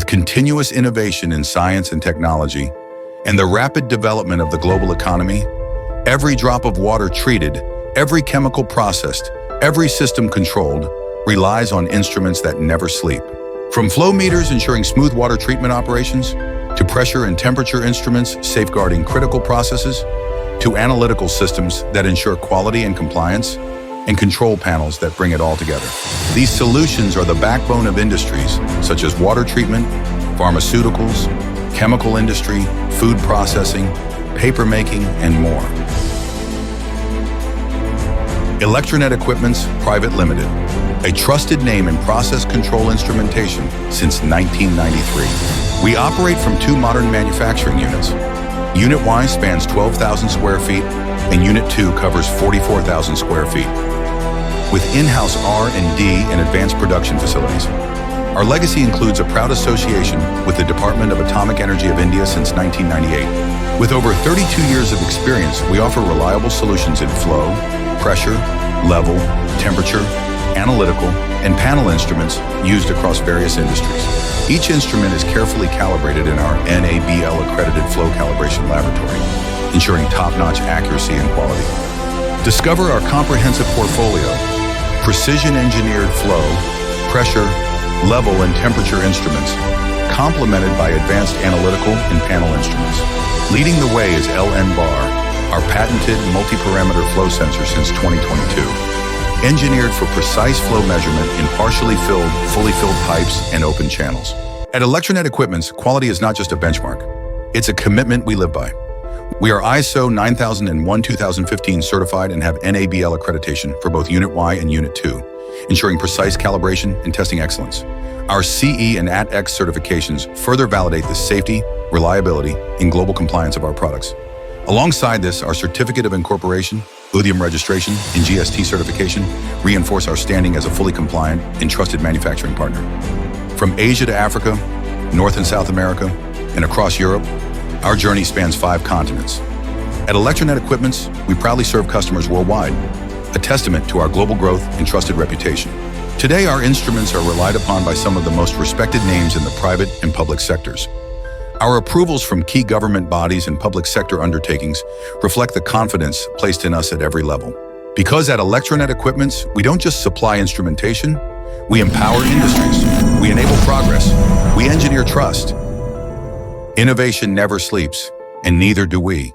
continuous innovation in science and technology, and the rapid development of the global economy, every drop of water treated, every chemical processed, every system controlled, relies on instruments that never sleep. From flow meters ensuring smooth water treatment operations, to pressure and temperature instruments safeguarding critical processes, to analytical systems that ensure quality and compliance, and control panels that bring it all together. These solutions are the backbone of industries such as water treatment, pharmaceuticals, chemical industry, food processing, paper making, and more. Electronet Equipment's Private Limited, a trusted name in process control instrumentation since 1993. We operate from 2 modern manufacturing units. Unit Y spans 12,000 square feet, and Unit 2 covers 44,000 square feet, with in-house R&D and advanced production facilities. Our legacy includes a proud association with the Department of Atomic Energy of India since 1998. With over 32 years of experience, we offer reliable solutions in flow, pressure, level, temperature, analytical, and panel instruments used across various industries. Each instrument is carefully calibrated in our NABL-accredited flow calibration laboratory, ensuring top-notch accuracy and quality. Discover our comprehensive portfolio: precision-engineered flow, pressure, level, and temperature instruments, complemented by advanced analytical and panel instruments. Leading the way is LN-Bar, our patented multi-parameter flow sensor since 2022, engineered for precise flow measurement in partially filled, fully filled pipes and open channels. At Electronet Equipment's, quality is not just a benchmark. It's a commitment we live by. We are ISO 9001-2015 certified and have NABL accreditation for both Unit Y and Unit 2, ensuring precise calibration and testing excellence. Our CE and ATX certifications further validate the safety, reliability, and global compliance of our products. Alongside this, our Certificate of Incorporation, UDIM registration, and GST certification reinforce our standing as a fully compliant and trusted manufacturing partner. From Asia to Africa, North and South America, and across Europe, our journey spans 5 continents. At Electronet Equipments, we proudly serve customers worldwide, a testament to our global growth and trusted reputation. Today, our instruments are relied upon by some of the most respected names in the private and public sectors. Our approvals from key government bodies and public sector undertakings reflect the confidence placed in us at every level. Because at Electronet Equipments, we don't just supply instrumentation, we empower industries, we enable progress, we engineer trust. Innovation never sleeps, and neither do we.